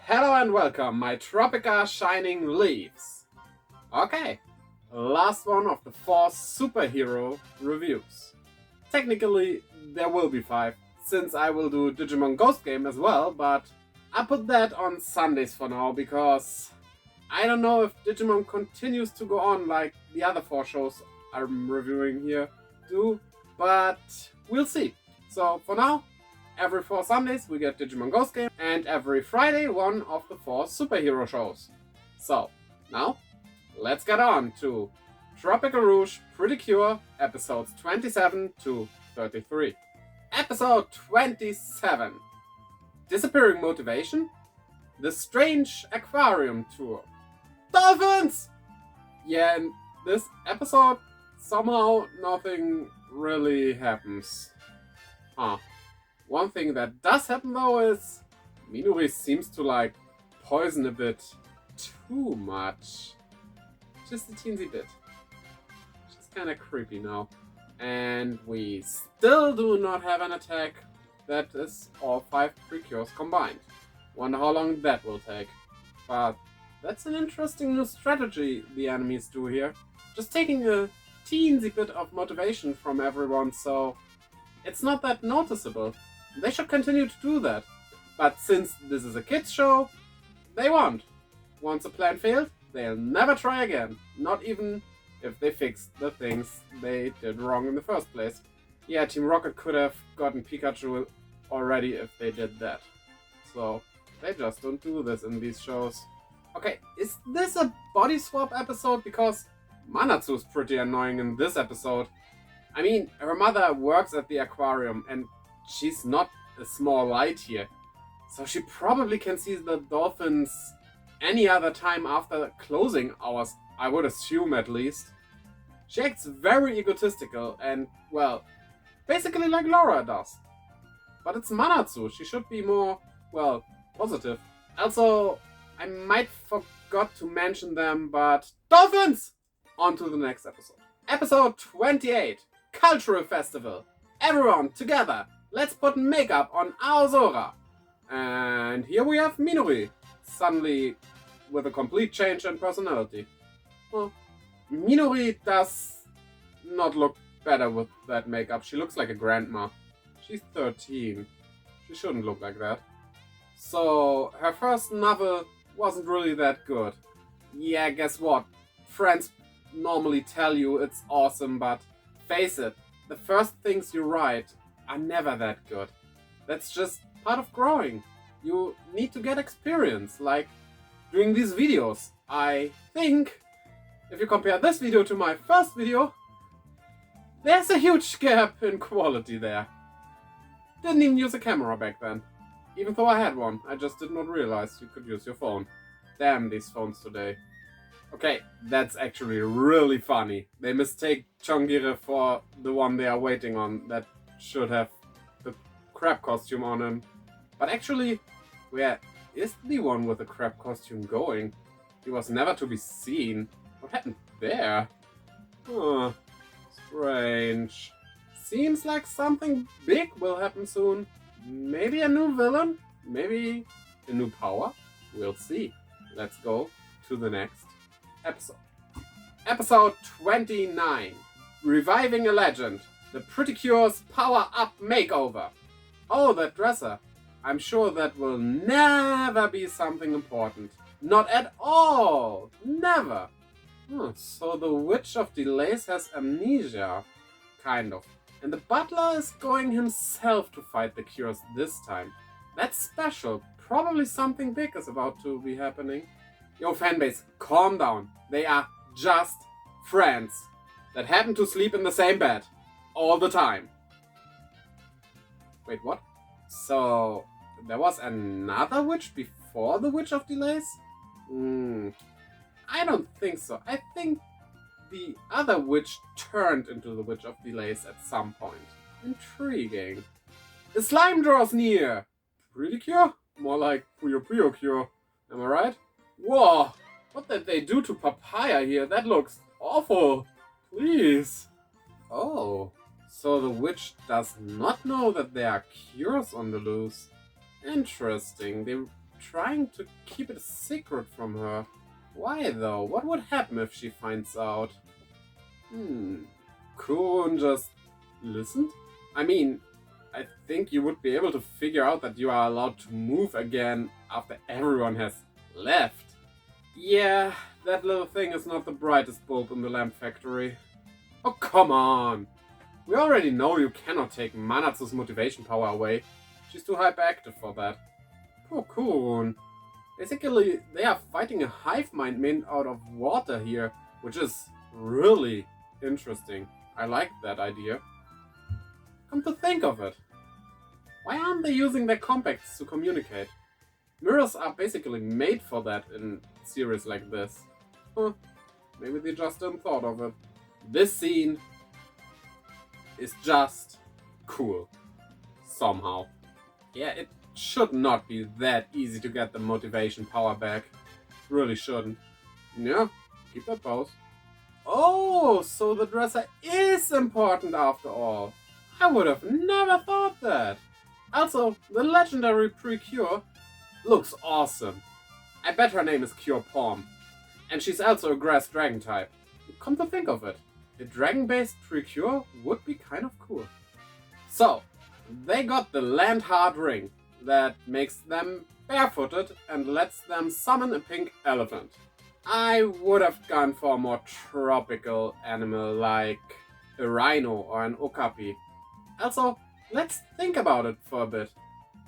Hello and welcome, my Tropica shining leaves. Okay, last one of the 4 superhero reviews. Technically, there will be 5, since I will do Digimon Ghost Game as well, but I put that on Sundays for now, because I don't know if Digimon continues to go on like the other 4 shows I'm reviewing here do, but we'll see. So for now, every 4 Sundays we get Digimon Ghost Game, and every Friday one of the 4 superhero shows. So, now, let's get on to Tropica Rouge PreCure episodes 27 to 33. Episode 27. Disappearing Motivation? The Strange Aquarium Tour. Dolphins! Yeah, in this episode, somehow nothing really happens. Huh. One thing that does happen though is Minori seems to like poison a bit too much. Just a teensy bit. She's kinda creepy now. And we still do not have an attack that is all 5 precures combined. Wonder how long that will take. But that's an interesting new strategy the enemies do here. Just taking a teensy bit of motivation from everyone, so it's not that noticeable. They should continue to do that. But since this is a kids show, they won't. Once a plan failed, they'll never try again. Not even if they fixed the things they did wrong in the first place. Yeah, Team Rocket could have gotten Pikachu already if they did that. So, they just don't do this in these shows. Okay, is this a body swap episode? Because Manatsu's pretty annoying in this episode. I mean, her mother works at the aquarium and she's not a small light here. So she probably can see the dolphins any other time after closing hours, I would assume at least. She acts very egotistical and, well, basically like Laura does. But it's Manatsu, she should be more, well, positive. Also, I might forgot to mention them, but dolphins! On to the next episode. Episode 28, Cultural Festival. Everyone together, let's put makeup on Aozora. And here we have Minori, suddenly with a complete change in personality. Well, Minori does not look better with that makeup. She looks like a grandma. She's 13. She shouldn't look like that. So, her first novel wasn't really that good. Yeah, guess what? Friends normally tell you it's awesome, but face it, the first things you write are never that good. That's just part of growing. You need to get experience, like doing these videos. I think, if you compare this video to my first video, there's a huge gap in quality there. Didn't even use a camera back then. Even though I had one, I just did not realize you could use your phone. Damn these phones today. Okay, that's actually really funny. They mistake Chongire for the one they are waiting on that should have the crab costume on him. But actually, where is the one with the crab costume going? He was never to be seen. What happened there? Huh, strange. Seems like something big will happen soon. Maybe a new villain? Maybe a new power? We'll see. Let's go to the next episode. Episode 29. Reviving a Legend. The PreCure's Power Up Makeover. Oh, that dresser. I'm sure that will never be something important. Not at all. Never. So the Witch of Delays has amnesia. Kind of. And the butler is going himself to fight the cures this time. That's special. Probably something big is about to be happening. Yo, fanbase, calm down. They are just friends that happen to sleep in the same bed all the time. Wait, what? So, there was another witch before the Witch of Delays? I don't think so. I think the other witch turned into the Witch of Delays at some point. Intriguing. The slime draws near! PreCure? More like PreCure. Am I right? Whoa! What did they do to Papaya here? That looks awful. Please. Oh. So the witch does not know that there are cures on the loose. Interesting. They trying to keep it a secret from her. Why though? What would happen if she finds out? Kurun just listened? I mean, I think you would be able to figure out that you are allowed to move again after everyone has left. Yeah, that little thing is not the brightest bulb in the lamp factory. Oh, come on! We already know you cannot take Manatsu's motivation power away. She's too hyperactive for that. Poor Kurun. Basically, they are fighting a hive mind made out of water here, which is really interesting. I like that idea. Come to think of it, why aren't they using their compacts to communicate? Mirrors are basically made for that in series like this. Maybe they just didn't thought of it. This scene is just cool. Somehow. Yeah, it should not be that easy to get the motivation power back. Really shouldn't. Yeah, keep that pose. Oh, so the dresser is important after all. I would have never thought that. Also, the legendary PreCure looks awesome. I bet her name is Cure Palm. And she's also a grass dragon type. Come to think of it, a dragon-based PreCure would be kind of cool. So, they got the land hard ring that makes them barefooted and lets them summon a pink elephant. I would have gone for a more tropical animal like a rhino or an okapi. Also, let's think about it for a bit.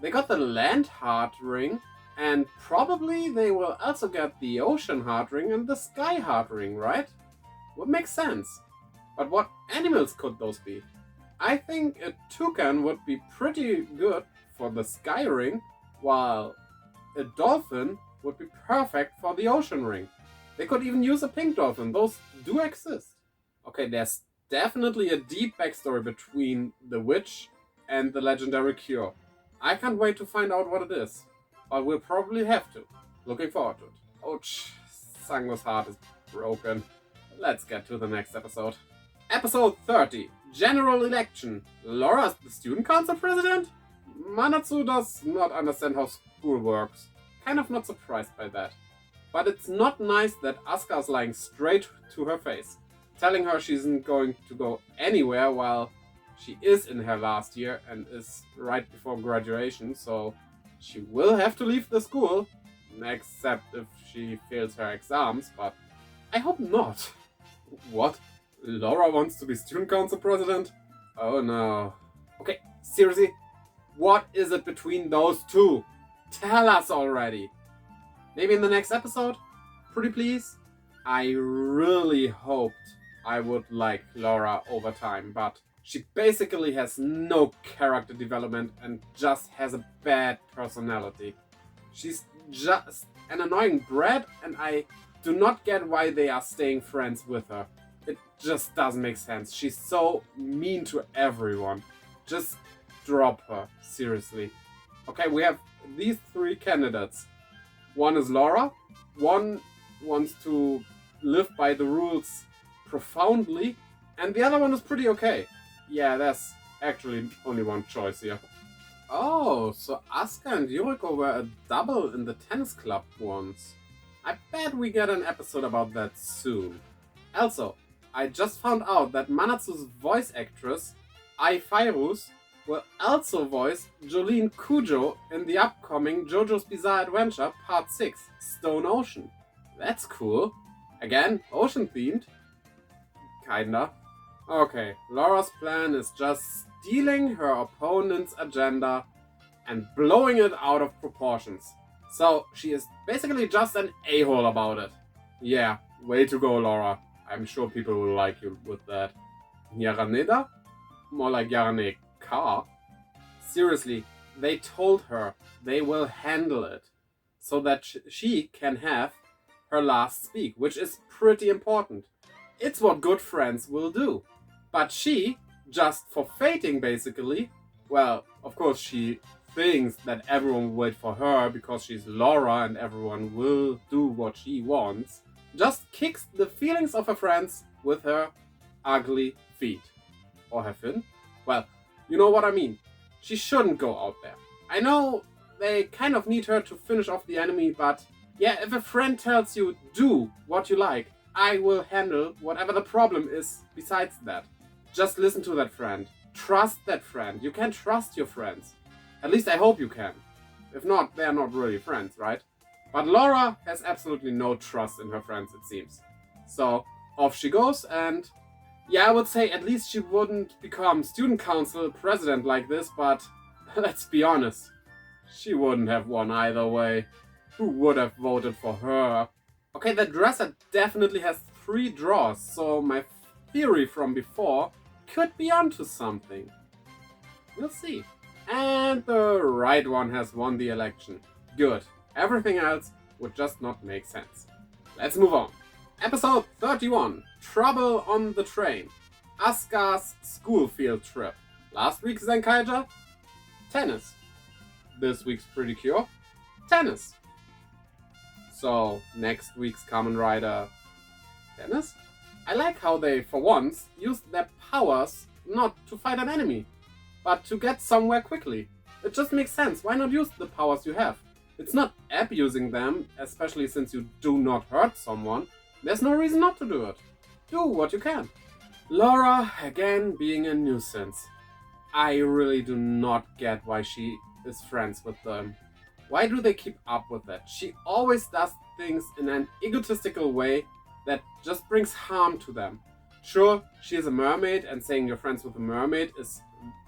They got the land heart ring, and probably they will also get the ocean heart ring and the sky heart ring, right? Would make sense. But what animals could those be? I think a toucan would be pretty good for the sky ring, while a dolphin would be perfect for the ocean ring. They could even use a pink dolphin, those do exist. Okay, there's definitely a deep backstory between the witch and the legendary cure. I can't wait to find out what it is, but we'll probably have to. Looking forward to it. Ouch, Sango's heart is broken. Let's get to the next episode. Episode 30, General Election. Laura's the student council president? Manatsu does not understand how school works. Kind of not surprised by that. But it's not nice that Asuka is lying straight to her face, telling her she isn't going to go anywhere while she is in her last year and is right before graduation, so she will have to leave the school, except if she fails her exams, but I hope not. What? Laura wants to be student council president? Oh no. Okay, seriously? What is it between those two? Tell us already. Maybe in the next episode? Pretty please? I really hoped I would like Laura over time, but she basically has no character development and just has a bad personality. She's just an annoying brat, and I do not get why they are staying friends with her. It just doesn't make sense. She's so mean to everyone. Just drop her, seriously. Okay, we have these three candidates. One is Laura, one wants to live by the rules profoundly, and the other one is pretty okay. Yeah, there's actually only one choice here. Oh, so Asuka and Yuriko were a double in the tennis club once. I bet we get an episode about that soon. Also, I just found out that Manatsu's voice actress, Ai Fairuz, will also voice Jolene Cujo in the upcoming JoJo's Bizarre Adventure Part 6, Stone Ocean. That's cool. Again, ocean themed. Kinda. Okay, Laura's plan is just stealing her opponent's agenda and blowing it out of proportions. So she is basically just an a-hole about it. Yeah, way to go, Laura. I'm sure people will like you with that. Yaraneda? More like Yaraneka. Seriously, they told her they will handle it so that she can have her last speak, which is pretty important. It's what good friends will do. But she, just for fating basically, well, of course she thinks that everyone will wait for her because she's Laura and everyone will do what she wants, just kicks the feelings of her friends with her ugly feet. Or her fin? Well, you know what I mean. She shouldn't go out there. I know they kind of need her to finish off the enemy, but yeah, if a friend tells you, do what you like, I will handle whatever the problem is besides that. Just listen to that friend. Trust that friend. You can trust your friends. At least I hope you can. If not, they're not really friends, right? But Laura has absolutely no trust in her friends, it seems. So, off she goes, and yeah, I would say at least she wouldn't become student council president like this, but let's be honest, she wouldn't have won either way. Who would have voted for her? Okay, that dresser definitely has 3 draws, so my theory from before could be onto something. We'll see. And the right one has won the election. Good. Everything else would just not make sense. Let's move on. Episode 31. Trouble on the Train. Asuka's school field trip. Last week's Zenkaija? Tennis. This week's PreCure? Tennis. So, next week's Kamen Rider? Tennis? I like how they, for once, used their powers not to fight an enemy, but to get somewhere quickly. It just makes sense. Why not use the powers you have? It's not abusing them, especially since you do not hurt someone. There's no reason not to do it. Do what you can. Laura, again, being a nuisance. I really do not get why she is friends with them. Why do they keep up with that? She always does things in an egotistical way that just brings harm to them. Sure, she is a mermaid, and saying you're friends with a mermaid is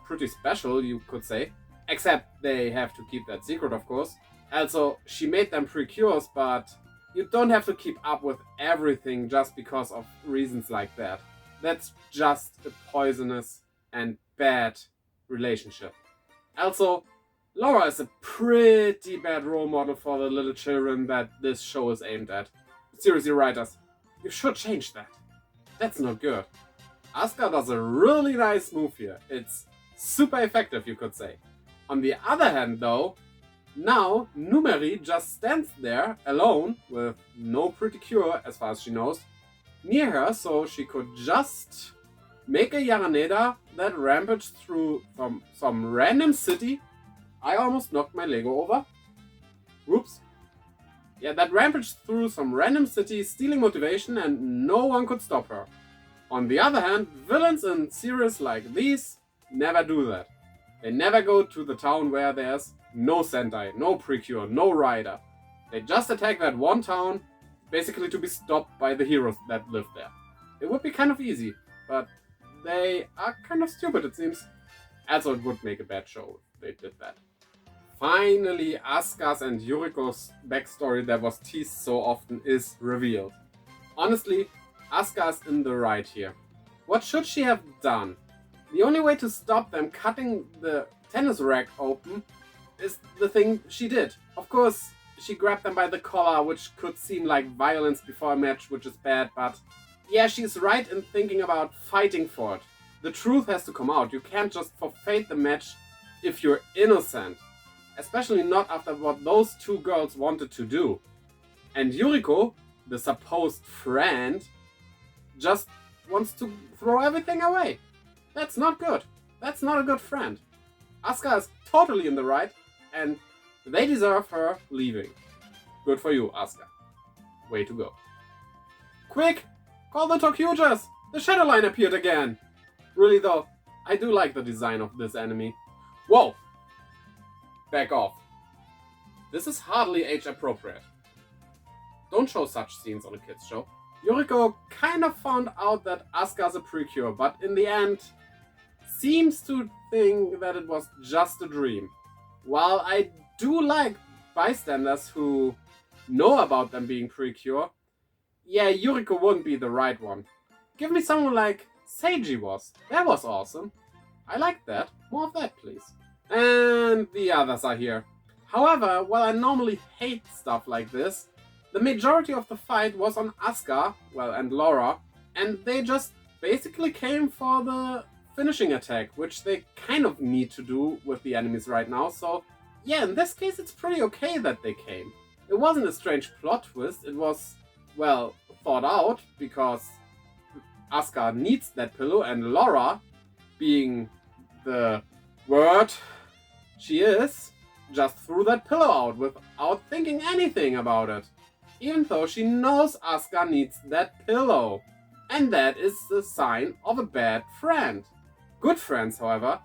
pretty special, you could say. Except they have to keep that secret, of course. Also, she made them PreCures, but you don't have to keep up with everything just because of reasons like that. That's just a poisonous and bad relationship. Also, Laura is a pretty bad role model for the little children that this show is aimed at. Seriously, writers, you should change that. That's not good. Asuka does a really nice move here. It's super effective, you could say. On the other hand, though, now Numeri just stands there alone with no PreCure, as far as she knows, near her, so she could just make a Yaraneda that rampaged through some random city. I almost knocked my Lego over. Whoops. Yeah, that rampaged through some random city, stealing motivation, and no one could stop her. On the other hand, villains in series like these never do that. They never go to the town where there's no Sentai, no PreCure, no Rider. They just attack that one town, basically to be stopped by the heroes that live there. It would be kind of easy, but they are kind of stupid, it seems. Also, it would make a bad show if they did that. Finally, Asuka's and Yuriko's backstory that was teased so often is revealed. Honestly, Asuka's in the right here. What should she have done? The only way to stop them cutting the tennis rack open is the thing she did. Of course, she grabbed them by the collar, which could seem like violence before a match, which is bad, but yeah, she's right in thinking about fighting for it. The truth has to come out. You can't just forfeit the match if you're innocent. Especially not after what those 2 girls wanted to do. And Yuriko, the supposed friend, just wants to throw everything away. That's not good. That's not a good friend. Asuka is totally in the right, and they deserve her leaving. Good for you, Asuka. Way to go. Quick! Call the Tokyujas! The Shadow Line appeared again! Really though, I do like the design of this enemy. Whoa! Back off. This is hardly age appropriate. Don't show such scenes on a kids show. Yuriko kind of found out that Asuka's a PreCure, but in the end seems to think that it was just a dream. While I do like bystanders who know about them being PreCure, yeah, Yuriko wouldn't be the right one. Give me someone like Seiji was. That was awesome. I like that. More of that, please. And the others are here. However, while I normally hate stuff like this, the majority of the fight was on Asuka, and Laura, and they just basically came for the finishing attack, which they kind of need to do with the enemies right now, so yeah, in this case it's pretty okay that they came. It wasn't a strange plot twist, it was, well, thought out, because Asuka needs that pillow, and Laura, being the word she is, just threw that pillow out without thinking anything about it. Even though she knows Asuka needs that pillow. And that is the sign of a bad friend. Good friends, however,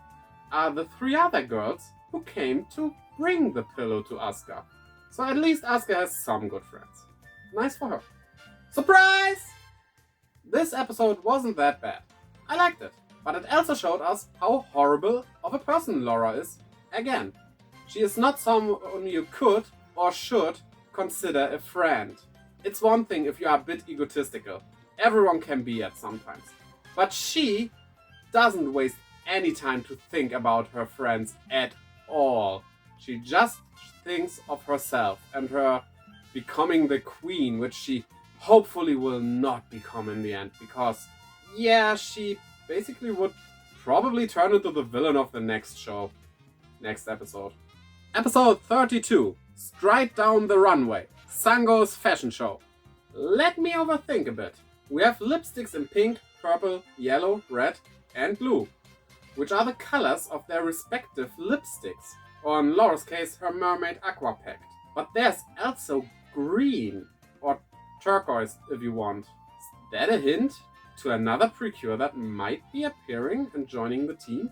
are the 3 other girls who came to bring the pillow to Asuka. So at least Asuka has some good friends. Nice for her. Surprise! This episode wasn't that bad. I liked it, but it also showed us how horrible of a person Laura is. Again, she is not someone you could or should consider a friend. It's one thing if you are a bit egotistical. Everyone can be at sometimes. But she doesn't waste any time to think about her friends at all. She just thinks of herself and her becoming the queen, which she hopefully will not become in the end, because yeah, she basically would probably turn into the villain of the next show. Next episode. Episode 32. Straight Down the Runway. Sango's fashion show. Let me overthink a bit. We have lipsticks in pink, purple, yellow, red and blue, which are the colors of their respective lipsticks, or in Laura's case, her mermaid aqua pact. But there's also green, or turquoise if you want. Is that a hint to another PreCure that might be appearing and joining the team?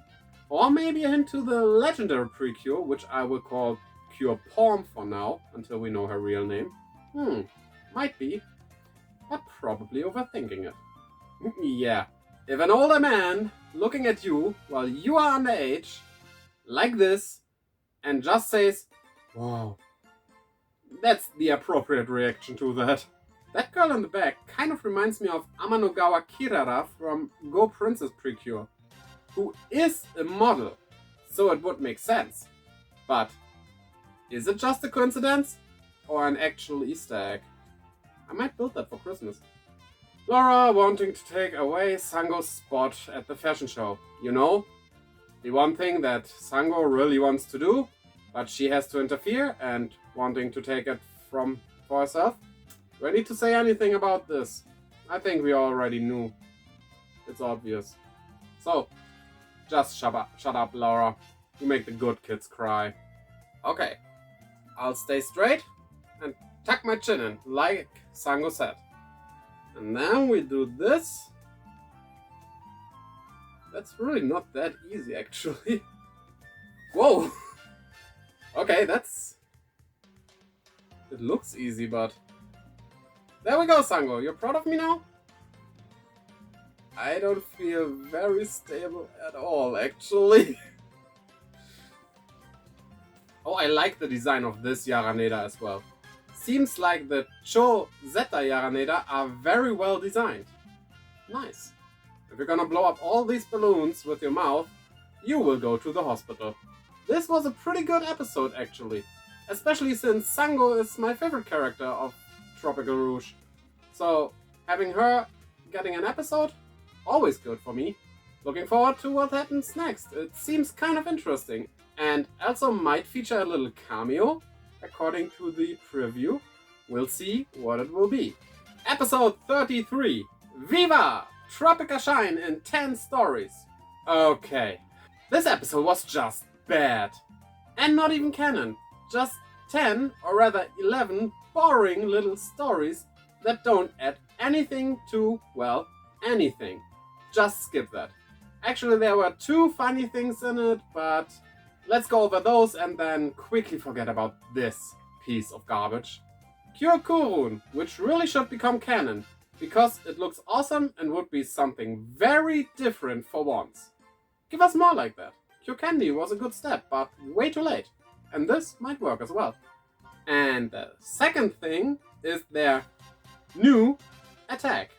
Or maybe a hint to the legendary PreCure, which I will call Cure Palm for now, until we know her real name. Might be, but probably overthinking it. Yeah, if an older man looking at you while you are underage, like this, and just says, wow, that's the appropriate reaction to that. That girl in the back kind of reminds me of Amanogawa Kirara from Go Princess PreCure, who is a model, so it would make sense. But is it just a coincidence or an actual Easter egg? I might build that for Christmas. Laura wanting to take away Sango's spot at the fashion show. You know, the one thing that Sango really wants to do, but she has to interfere and wanting to take it for herself. Do I need to say anything about this? I think we already knew. It's obvious. So, just shut up, Laura. You make the good kids cry. Okay, I'll stay straight and tuck my chin in, like Sango said. And then we do this. That's really not that easy, actually. Whoa! Okay, it looks easy, but... There we go, Sango. You're proud of me now? I don't feel very stable at all, actually. Oh, I like the design of this Yaraneda as well. Seems like the Cho Zeta Yaraneda are very well designed. Nice. If you're gonna blow up all these balloons with your mouth, you will go to the hospital. This was a pretty good episode, actually. Especially since Sango is my favorite character of Tropica Rouge. So, having her getting an episode, always good for me. Looking forward to what happens next. It seems kind of interesting. And also might feature a little cameo, according to the preview. We'll see what it will be. Episode 33. Viva! Tropica Shine in 10 stories. Okay. This episode was just bad. And not even canon. Just 10, or rather 11, boring little stories that don't add anything to, well, anything. Just skip that. Actually, there were 2 funny things in it, but let's go over those and then quickly forget about this piece of garbage. Cure Kurun, which really should become canon, because it looks awesome and would be something very different for once. Give us more like that. Cure Candy was a good step, but way too late. And this might work as well. And the second thing is their new attack.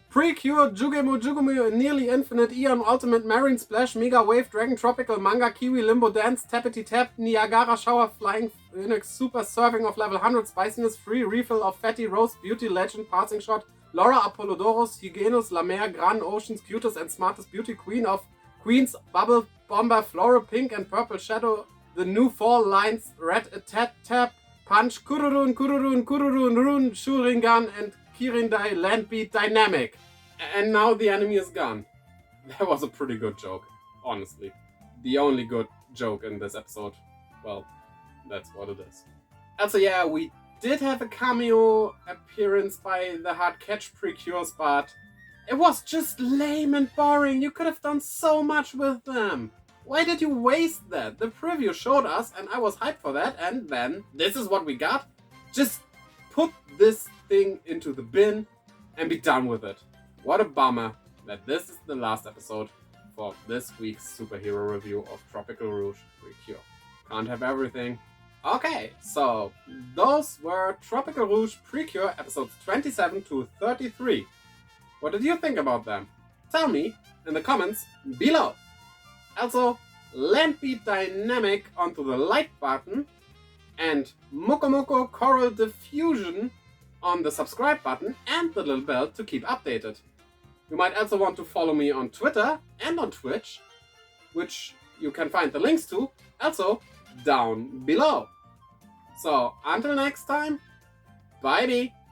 PreCure Jugemu Jugemu Nearly Infinite Eon Ultimate Marine Splash Mega Wave Dragon Tropical Manga Kiwi Limbo Dance Tappity Tap Niagara Shower Flying Phoenix Super Surfing of Level 100 Spiciness Free Refill of Fatty Rose Beauty Legend Passing Shot Laura Apollodorus Hygienus La Mer Gran Ocean's Cutest and Smartest Beauty Queen of Queen's Bubble Bomber Floral Pink and Purple Shadow the new fall lines Red Attack Tap Punch Kururun Kururun Kururun Rune Shuringan and Kirindai Landbeat Dynamic. And now the enemy is gone. That was a pretty good joke, honestly. The only good joke in this episode. Well, That's what it is. Also, yeah, we did have a cameo appearance by the Hard Catch PreCures, but it was just lame and boring. You could have done so much with them. Why did you waste that? The preview showed us and I was hyped for that, and then this is what we got? Just put this thing into the bin and be done with it. What a bummer that this is the last episode for this week's superhero review of Tropical Rouge PreCure. Can't have everything. Okay, so those were Tropical Rouge PreCure episodes 27 to 33. What did you think about them? Tell me in the comments below. Also, land beat dynamic onto the like button and Moko Moko Coral Diffusion on the subscribe button and the little bell to keep updated. You might also want to follow me on Twitter and on Twitch, which you can find the links to also down below. So until next time, bye bye.